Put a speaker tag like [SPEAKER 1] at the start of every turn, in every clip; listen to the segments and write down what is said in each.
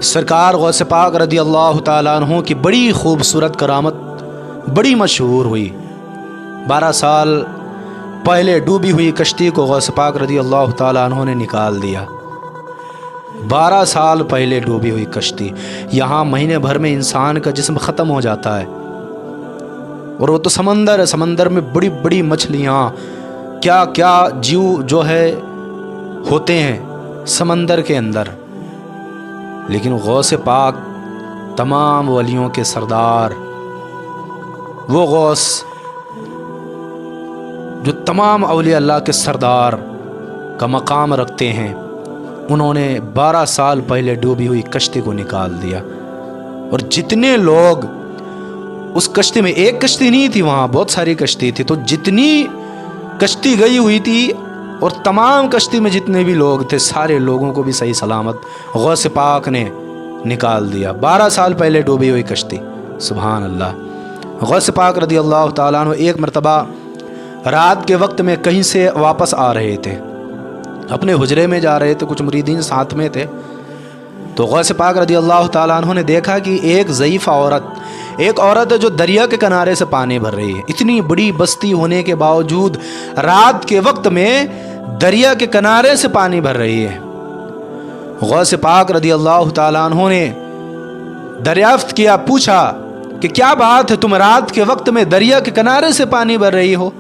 [SPEAKER 1] سرکار غوث پاک رضی اللہ تعالیٰ عنہ کی بڑی خوبصورت کرامت بڑی مشہور ہوئی۔ 12 سال پہلے ڈوبی ہوئی کشتی کو غوث پاک رضی اللہ تعالیٰ عنہ نے نکال دیا۔ 12 سال پہلے ڈوبی ہوئی کشتی، یہاں مہینے بھر میں انسان کا جسم ختم ہو جاتا ہے، اور وہ تو سمندر ہے، سمندر میں بڑی بڑی مچھلیاں، کیا کیا جیو جو ہے ہوتے ہیں سمندر کے اندر، لیکن غوث پاک تمام ولیوں کے سردار، وہ غوث جو تمام اولیاء اللہ کے سردار کا مقام رکھتے ہیں، انہوں نے 12 سال پہلے ڈوبی ہوئی کشتی کو نکال دیا۔ اور جتنے لوگ اس کشتی میں، ایک کشتی نہیں تھی وہاں، بہت ساری کشتی تھی، تو جتنی کشتی گئی ہوئی تھی اور تمام کشتی میں جتنے بھی لوگ تھے، سارے لوگوں کو بھی صحیح سلامت غوث پاک نے نکال دیا۔ 12 سال پہلے ڈوبی ہوئی کشتی، سبحان اللہ۔ غوث پاک رضی اللہ تعالیٰ عنہ ایک مرتبہ رات کے وقت میں کہیں سے واپس آ رہے تھے، اپنے حجرے میں جا رہے تھے، کچھ مریدین ساتھ میں تھے، تو غوث پاک رضی اللہ تعالیٰ عنہ نے دیکھا کہ ایک ضعیف ایک عورت ہے جو دریا کے کنارے سے پانی بھر رہی ہے۔ اتنی بڑی بستی ہونے کے باوجود رات کے وقت میں دریا کے کنارے سے پانی بھر رہی ہے۔ غوث پاک رضی اللہ تعالیٰ عنہ نے دریافت کیا، پوچھا کہ کیا بات ہے، تم رات کے وقت میں دریا کے کنارے سے پانی بھر رہی ہو؟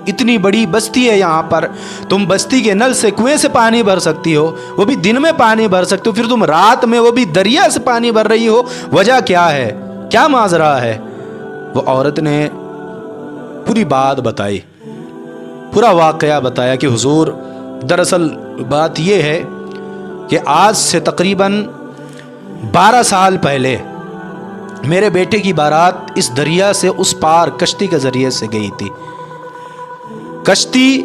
[SPEAKER 1] اتنی بڑی بستی ہے یہاں پر، تم بستی کے نل سے، کنویں سے پانی بھر سکتی ہو، وہ بھی دن میں پانی بھر سکتے ہو، پھر تم رات میں وہ بھی دریا سے پانی بھر رہی ہو، وجہ کیا ہے، کیا ماجرا ہے؟ وہ عورت نے پوری بات بتائی، پورا واقعہ بتایا کہ حضور دراصل بات یہ ہے کہ آج سے تقریباً 12 سال پہلے میرے بیٹے کی بارات اس دریا سے اس پار کشتی کے ذریعے سے گئی تھی۔ کشتی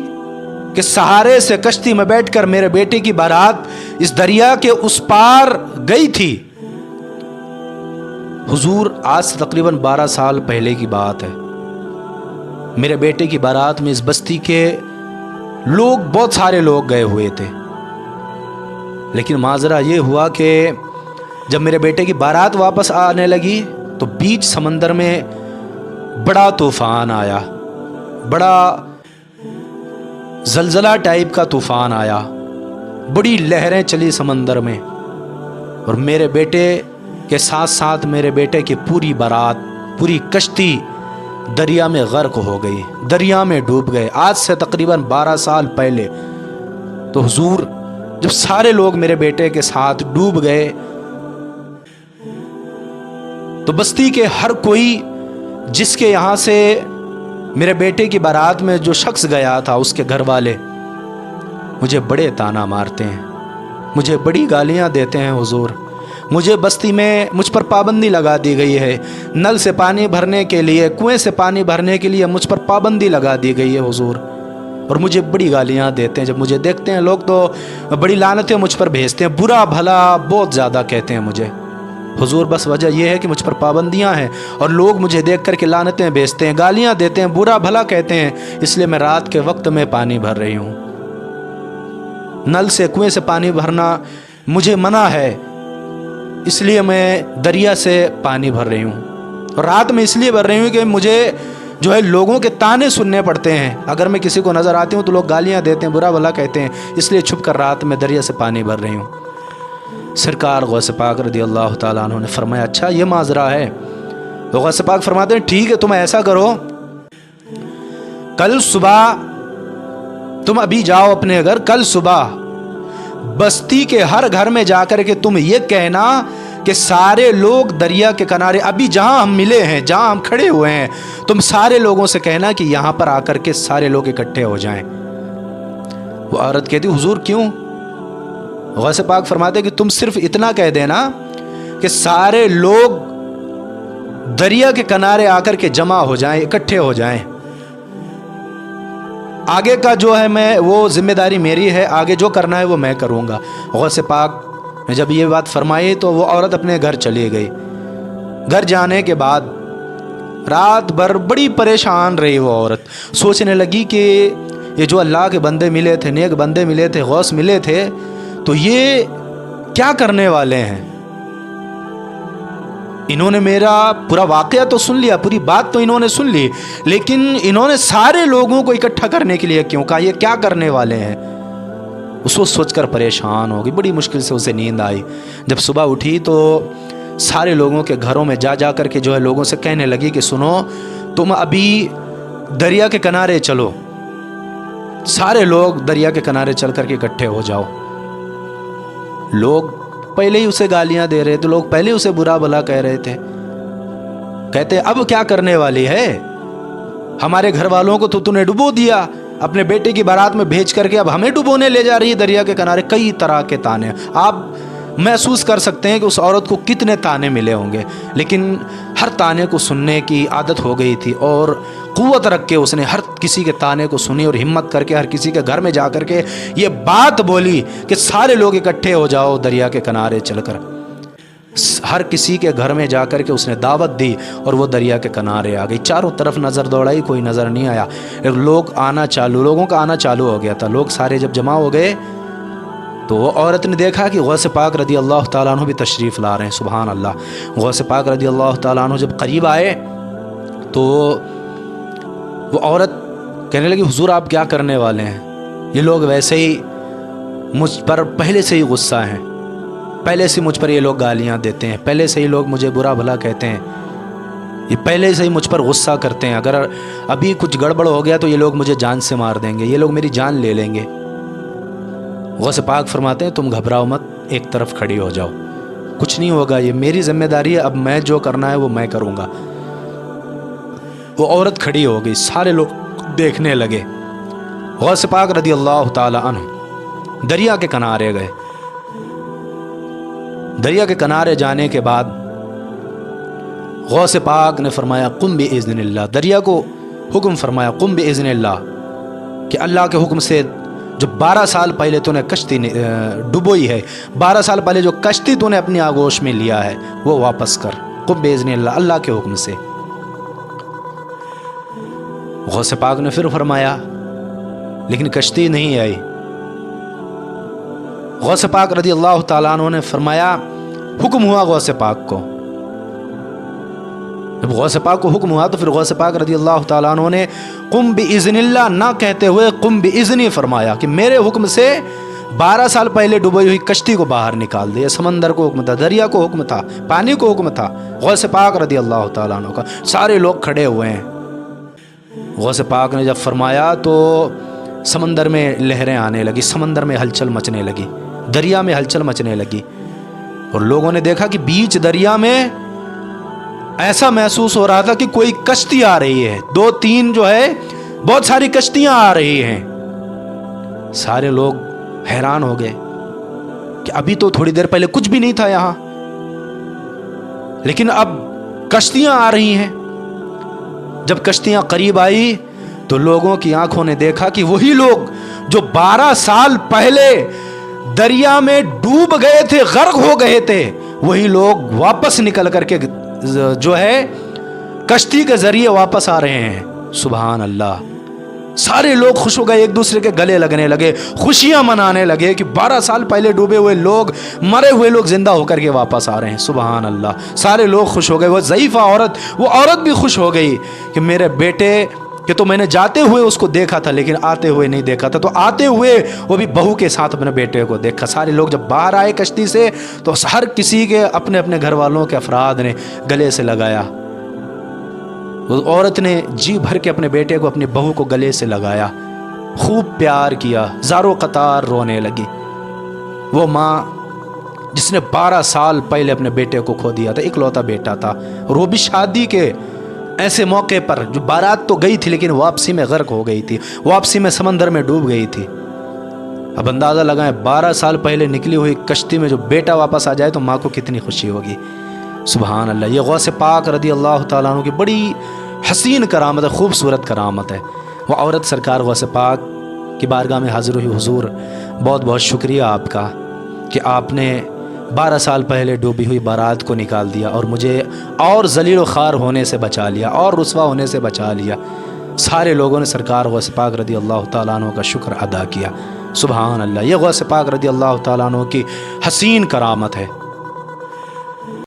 [SPEAKER 1] کے سہارے سے کشتی میں بیٹھ کر میرے بیٹے کی بارات اس دریا کے اس پار گئی تھی۔ حضور آج سے تقریباً 12 سال پہلے کی بات ہے، میرے بیٹے کی بارات میں اس بستی کے لوگ، بہت سارے لوگ گئے ہوئے تھے، لیکن ماجرا یہ ہوا کہ جب میرے بیٹے کی بارات واپس آنے لگی تو بیچ سمندر میں بڑا طوفان آیا، بڑا زلزلہ ٹائپ کا طوفان آیا، بڑی لہریں چلی سمندر میں، اور میرے بیٹے کے ساتھ ساتھ میرے بیٹے کی پوری بارات، پوری کشتی دریا میں غرق ہو گئی، دریا میں ڈوب گئے، آج سے تقریباً 12 سال پہلے۔ تو حضور جب سارے لوگ میرے بیٹے کے ساتھ ڈوب گئے تو بستی کے ہر کوئی جس کے یہاں سے میرے بیٹے کی بارات میں جو شخص گیا تھا، اس کے گھر والے مجھے بڑے طعنہ مارتے ہیں، مجھے بڑی گالیاں دیتے ہیں، حضور مجھے بستی میں مجھ پر پابندی لگا دی گئی ہے، نل سے پانی بھرنے کے لیے، کنویں سے پانی بھرنے کے لیے مجھ پر پابندی لگا دی گئی ہے حضور، اور مجھے بڑی گالیاں دیتے ہیں۔ جب مجھے دیکھتے ہیں لوگ تو بڑی لعنتیں مجھ پر بھیجتے ہیں، برا بھلا بہت زیادہ کہتے ہیں مجھے، حضور بس وجہ یہ ہے کہ مجھ پر پابندیاں ہیں اور لوگ مجھے دیکھ کر کے لعنتیں بھیجتے ہیں، گالیاں دیتے ہیں، برا بھلا کہتے ہیں، اس لیے میں رات کے وقت میں پانی بھر رہی ہوں۔ نل سے، کنویں سے پانی بھرنا مجھے منع ہے، اس لیے میں دریا سے پانی بھر رہی ہوں، اور رات میں اس لیے بھر رہی ہوں کہ مجھے جو ہے لوگوں کے طعنے سننے پڑتے ہیں، اگر میں کسی کو نظر آتی ہوں تو لوگ گالیاں دیتے ہیں، برا بھلا کہتے ہیں، اس لیے چھپ کر رات میں دریا سے پانی بھر رہی ہوں۔ سرکار غوث پاک رضی اللہ تعالیٰ عنہ نے فرمایا اچھا یہ ماجرا ہے؟ تو غوث پاک فرماتے ہیں ٹھیک ہے، تم ایسا کرو، کل صبح تم ابھی جاؤ اپنے گھر، کل صبح بستی کے ہر گھر میں جا کر کے تم یہ کہنا کہ سارے لوگ دریا کے کنارے، ابھی جہاں ہم ملے ہیں، جہاں ہم کھڑے ہوئے ہیں، تم سارے لوگوں سے کہنا کہ یہاں پر آ کر کے سارے لوگ اکٹھے ہو جائیں۔ وہ عورت کہتی حضور کیوں؟ غوث پاک فرماتے کہ تم صرف اتنا کہہ دینا کہ سارے لوگ دریا کے کنارے آ کر کے جمع ہو جائیں، اکٹھے ہو جائیں، آگے کا جو ہے میں وہ ذمہ داری میری ہے، آگے جو کرنا ہے وہ میں کروں گا۔ غوث پاک نے جب یہ بات فرمائی تو وہ عورت اپنے گھر چلی گئی۔ گھر جانے کے بعد رات بھر بڑی پریشان رہی وہ عورت، سوچنے لگی کہ یہ جو اللہ کے بندے ملے تھے، نیک بندے ملے تھے، غوث ملے تھے، تو یہ کیا کرنے والے ہیں؟ انہوں نے میرا پورا واقعہ تو سن لیا، پوری بات تو انہوں نے سن لی، لیکن انہوں نے سارے لوگوں کو اکٹھا کرنے کے لیے کیوں کہا؟ یہ کیا کرنے والے ہیں؟ اس کو سوچ کر پریشان ہو گئی، بڑی مشکل سے اسے نیند آئی۔ جب صبح اٹھی تو سارے لوگوں کے گھروں میں جا کر کے جو ہے لوگوں سے کہنے لگی کہ سنو، تم ابھی دریا کے کنارے چلو، سارے لوگ دریا کے کنارے چل کر کے اکٹھے ہو جاؤ۔ لوگ پہلے ہی اسے گالیاں دے رہے تھے، لوگ پہلے اسے برا بھلا کہہ رہے تھے، کہتے اب کیا کرنے والی ہے؟ ہمارے گھر والوں کو تو نے ڈبو دیا، اپنے بیٹے کی بارات میں بھیج کر کے اب ہمیں ڈبونے لے جا رہی ہے دریا کے کنارے۔ کئی طرح کے تانے، آپ محسوس کر سکتے ہیں کہ اس عورت کو کتنے تانے ملے ہوں گے، لیکن ہر تانے کو سننے کی عادت ہو گئی تھی اور قوت رکھ کے اس نے ہر کسی کے تانے کو سنی اور ہمت کر کے ہر کسی کے گھر میں جا کر کے یہ بات بولی کہ سارے لوگ اکٹھے ہو جاؤ دریا کے کنارے چل کر۔ ہر کسی کے گھر میں جا کر کے اس نے دعوت دی اور وہ دریا کے کنارے آ گئی۔ چاروں طرف نظر دوڑائی، کوئی نظر نہیں آیا۔ لوگوں کا آنا چالو ہو گیا تھا۔ لوگ سارے جب جمع ہو گئے تو وہ عورت نے دیکھا کہ غوث پاک رضی اللہ تعالیٰ عنہ بھی تشریف لا رہے ہیں۔ سبحان اللہ۔ غوث پاک رضی اللہ تعالیٰ عنہ جب قریب آئے تو وہ عورت کہنے لگی حضور آپ کیا کرنے والے ہیں؟ یہ لوگ ویسے ہی مجھ پر پہلے سے ہی غصہ ہیں، پہلے سے مجھ پر یہ لوگ گالیاں دیتے ہیں، پہلے سے ہی لوگ مجھے برا بھلا کہتے ہیں، یہ پہلے سے ہی مجھ پر غصہ کرتے ہیں، اگر ابھی کچھ گڑبڑ ہو گیا تو یہ لوگ مجھے جان سے مار دیں گے، یہ لوگ میری جان لے لیں گے۔ غوث پاک فرماتے ہیں تم گھبراؤ مت، ایک طرف کھڑی ہو جاؤ، کچھ نہیں ہوگا، یہ میری ذمہ داری ہے، اب میں جو کرنا ہے وہ میں کروں گا۔ وہ عورت کھڑی ہو گئی، سارے لوگ دیکھنے لگے۔ غوث پاک رضی اللہ تعالی عنہ دریا کے کنارے گئے۔ دریا کے کنارے جانے کے بعد غوث پاک نے فرمایا قم بإذن اللہ، دریا کو حکم فرمایا قم بإذن اللہ، کہ اللہ کے حکم سے جو 12 سال پہلے تو نے کشتی ڈبوئی ہے، 12 سال پہلے جو کشتی تو نے اپنی آغوش میں لیا ہے وہ واپس کر، قم بإذن اللہ، اللہ کے حکم سے۔ غوث پاک نے پھر فرمایا لیکن کشتی نہیں آئی۔ غوث پاک رضی اللہ تعالیٰ عنہ نے فرمایا حکم ہوا غوث پاک کو، جب غوث پاک کو حکم ہوا تو پھر غوث پاک رضی اللہ تعالیٰ عنہ نے قم بإذن اللہ نہ کہتے ہوئے قم بإذنی فرمایا، کہ میرے حکم سے 12 سال پہلے ڈوبی ہوئی کشتی کو باہر نکال دیا۔ سمندر کو حکم تھا، دریا کو حکم تھا، پانی کو حکم تھا، غوث پاک رضی اللہ تعالیٰ عنہ کا۔ سارے لوگ کھڑے ہوئے ہیں۔ غوث پاک نے جب فرمایا تو سمندر میں لہریں آنے لگی، سمندر میں ہلچل مچنے لگی، دریا میں ہلچل مچنے لگی، اور لوگوں نے دیکھا کہ بیچ دریا میں ایسا محسوس ہو رہا تھا کہ کوئی کشتی آ رہی ہے، 2-3 جو ہے بہت ساری کشتیاں آ رہی ہیں۔ سارے لوگ حیران ہو گئے کہ ابھی تو تھوڑی دیر پہلے کچھ بھی نہیں تھا یہاں، لیکن اب کشتیاں آ رہی ہیں۔ جب کشتیاں قریب آئی تو لوگوں کی آنکھوں نے دیکھا کہ وہی لوگ جو 12 سال پہلے دریا میں ڈوب گئے تھے، غرق ہو گئے تھے، وہی لوگ واپس نکل کر کے جو ہے کشتی کے ذریعے واپس آ رہے ہیں۔ سبحان اللہ۔ سارے لوگ خوش ہو گئے، ایک دوسرے کے گلے لگنے لگے، خوشیاں منانے لگے کہ 12 سال پہلے ڈوبے ہوئے لوگ، مرے ہوئے لوگ زندہ ہو کر کے واپس آ رہے ہیں۔ سبحان اللہ۔ سارے لوگ خوش ہو گئے۔ وہ ضعیفہ عورت، وہ عورت بھی خوش ہو گئی کہ میرے بیٹے کہ تو میں نے جاتے ہوئے اس کو دیکھا تھا لیکن آتے ہوئے نہیں دیکھا تھا، تو آتے ہوئے وہ بھی بہو کے ساتھ اپنے بیٹے کو دیکھا۔ سارے لوگ جب باہر آئے کشتی سے تو ہر کسی کے اپنے اپنے گھر والوں کے افراد نے گلے سے لگایا۔ وہ عورت نے جی بھر کے اپنے بیٹے کو، اپنی بہو کو گلے سے لگایا، خوب پیار کیا، زاروں قطار رونے لگی۔ وہ ماں جس نے 12 سال پہلے اپنے بیٹے کو کھو دیا تھا، اکلوتا بیٹا تھا، اور وہ بھی شادی کے ایسے موقع پر، جو بارات تو گئی تھی لیکن واپسی میں غرق ہو گئی تھی، واپسی میں سمندر میں ڈوب گئی تھی۔ اب اندازہ لگائیں 12 سال پہلے نکلی ہوئی کشتی میں جو بیٹا واپس آ جائے تو ماں کو کتنی خوشی ہوگی۔ سبحان اللہ۔ یہ غوث پاک رضی اللہ تعالیٰ عنہ کی بڑی حسین کرامت ہے، خوبصورت کرامت ہے۔ وہ عورت سرکار غوث پاک کی بارگاہ میں حاضر ہوئی، حضور بہت بہت شکریہ آپ کا کہ آپ نے 12 سال پہلے ڈوبی ہوئی بارات کو نکال دیا اور مجھے اور ذلیل و خوار ہونے سے بچا لیا اور رسوا ہونے سے بچا لیا۔ سارے لوگوں نے سرکار غوث پاک رضی اللہ تعالیٰ عنہ کا شکر ادا کیا۔ سبحان اللہ۔ یہ غوث پاک رضی اللہ تعالیٰ عنہ کی حسین کرامت ہے۔